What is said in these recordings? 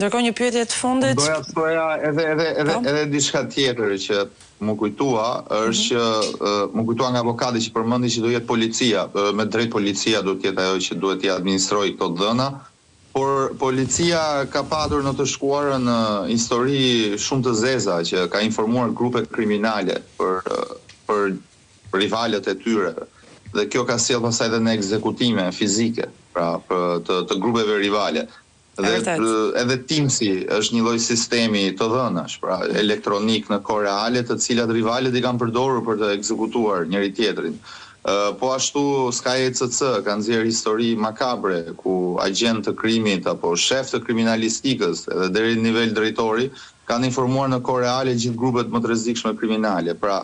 Ndërkohë një pyetje të fundit. Doja të thoja edhe diçka tjetër që më kujtua, është që më kujtua nga avokati që përmendi që do jetë policia, me drejt policia do të jetë ajo që duhet t'i administrojë këto dhëna, por policia ka patur në të shkuarën histori shumë të zeza që ka informuar grupe kriminale për rivalet e tyre. Dhe kjo ka sjell pastaj edhe në ekzekutime fizike, pra të grupeve rivale. Dhe edhe Teamsi është një lloj sistemi të dhënash, pra elektronik në kohë reale, të cilat rivalet i kanë përdorur për të ekzekutuar njëri tjetrin. Po ashtu SkyECC ka nxjerrë histori makabre ku agent të krimit apo shef të kriminalistikës edhe deri në nivel drejtori kanë informuar në kohë reale gjithë grupet më të rrezikshme kriminale. Pra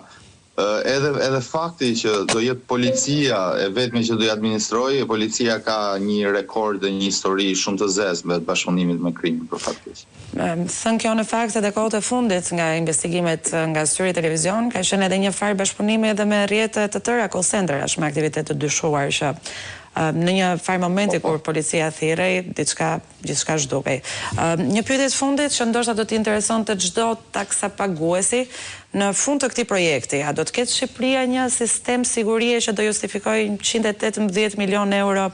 edhe fakti që do jetë policia e vetme që do i administrojë, policia ka një rekord dhe një histori shumë të zezë me bashkëpunimit me krimin përfatkeq. Thënë kjo në fakt edhe kohët e fundit nga investigimet nga zyri televizion, ka qenë edhe një farë bashkëpunimi edhe me rrjete të tëra call centerash me aktivitet të dyshuar që në një farë momenti kur policia thirrej, gjithçka zhdukej. Një pyetje të fundit që ndoshta do t'i interesonte çdo taksapaguesi në fund të këtij projekti, a do të ketë Shqipëria një sistem sigurie që do justifikojë 118 milion euro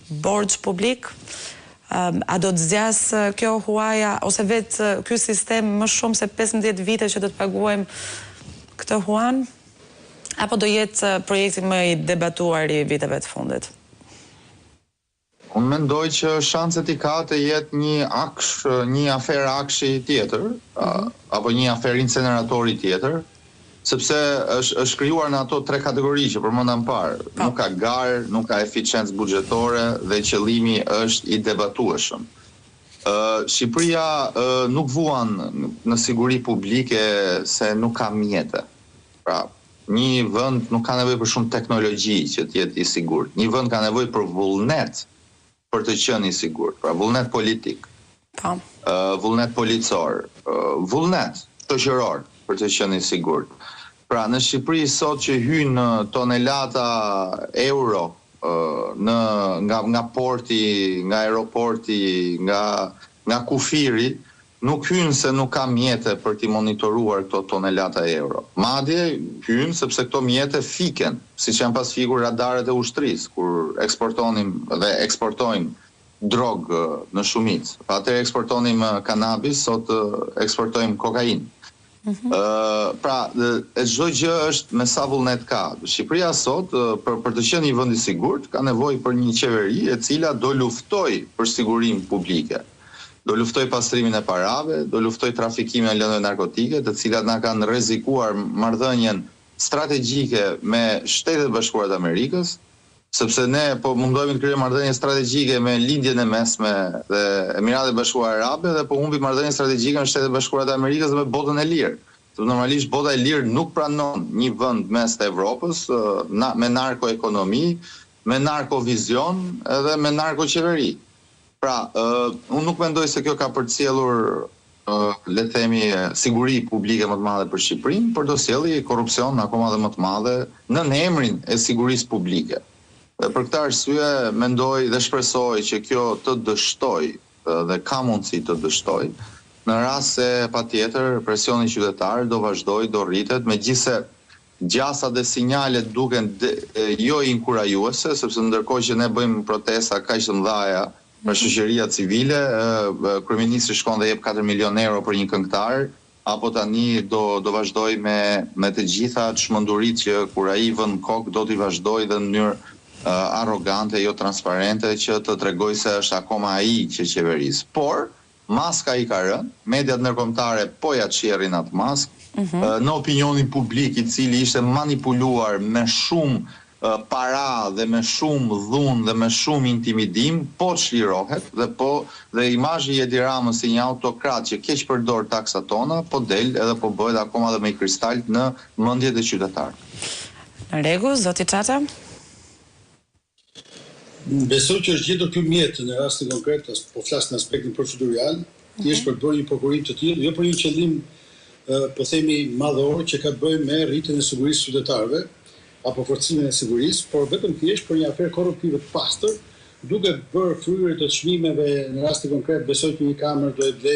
borxh publik? A do të zgjas kjo huaja ose vetë ky sistem më shumë se 15 vite që do të paguajmë këtë huan? Apo do jetë projekti më i debatuar i viteve të fundit? Unë mendoj që shanset i ka të jetë një aferë akshi tjetër, apo një aferë inceneratori tjetër, sepse është krijuar në ato tre kategori që përmenda më parë. Nuk ka garë, nuk ka eficiencë buxhetore dhe qëllimi është i debatueshëm. Shqipëria nuk vuan në siguri publike se nuk ka mjete. Pra, një vend nuk ka nevojë për shumë teknologji që të jetë i sigurt. Një vend ka nevojë për vullnet për të qenë i sigurt, pra vullnet politik, vullnet policor, vullnet shoqëror për të qenë i sigurt. Pra në Shqipëri sot që hyn tonelata euro nga porti, nga aeroporti, nga kufiri, nuk hyn se nuk ka mjete për t'i monitoruar këto tonelata euro. Madje hyn sepse këto mjete fiken, siç janë pas fikur radarët e ushtrisë, kur eksportonim dhe eksportojmë drogë në shumicë. Atëherë eksportonim kanabis, sot eksportojmë kokainë. Pra, çdo gjë është me sa vullnet ka. Shqipëria sot, për të qenë një vend i sigurt, ka nevojë për një qeveri e cila do luftoj për sigurinë publike. Do luftoj pastrimin e parave, do luftoj trafikimin e lëndëve narkotike, të cilat na kanë rrezikuar marrëdhënien strategjike me Shtetet Bashkuara të Amerikës, sepse ne po mundohemi të krijojmë marrëdhënie strategjike me lindjen e mesme dhe Emiratet e Bashkuara Arabe dhe po humbim marrëdhënie strategjike me Shtetet Bashkuara të Amerikës dhe me botën e lirë. Normalisht bota e lirë nuk pranon një vend mes të Evropës me narkoekonomi, me narkovizion edhe me narkoqeveri. Pra, unë nuk mendoj se kjo ka përcjellur, le të themi, siguri publike më të madhe për Shqipërinë, por do sjellë korrupsion akoma dhe më të madhe në emrin e sigurisë publike. Dhe për këtë arsye mendoj dhe shpresoj që kjo të dështoj dhe ka mundësi të dështoj, në rast se patjetër presioni qytetar do vazhdoj, do rritet, megjithse gjasat dhe sinjalet duken jo inkurajuese, sepse ndërkohë që ne bëjmë protesta kaq të mëdha për shoqëria civile, kryeministri shkon dhe jep 4 milion euro për një këngëtar, apo tani do vazhdoj me të gjitha çmenduritë që kur ai vën kokë do t'i vazhdoj dhe në mënyrë arrogante, jo transparente, që të tregoj se është akoma ai që qeveris. Por maska i ka rënë, mediat ndërkombëtare po ja çjerrin atë maskë, në opinionin publik i cili ishte manipuluar me shumë para dhe me shumë dhunë dhe me shumë intimidim, po çlirohet dhe imazhi i Edi Ramës si një autokrat që keq përdor taksat tona, po del edhe po bëhet akoma dhe me kristal në mendjet e qytetarëve. Në rregull, zoti Çaça? Besoj që është gjetur ky mjet në rastin konkret, po flas në aspektin procedurial, thjesht për të bërë një prokurim të tillë, jo për një qëllim po themi madhor që ka të bëjë me rritjen e sigurisë qytetarëve apo forcimin e sigurisë, por vetëm thjesht për një aferë korruptive të pastër, duke bërë fryrje të çmimeve në rasti konkret, besoj që një kamerë do e blej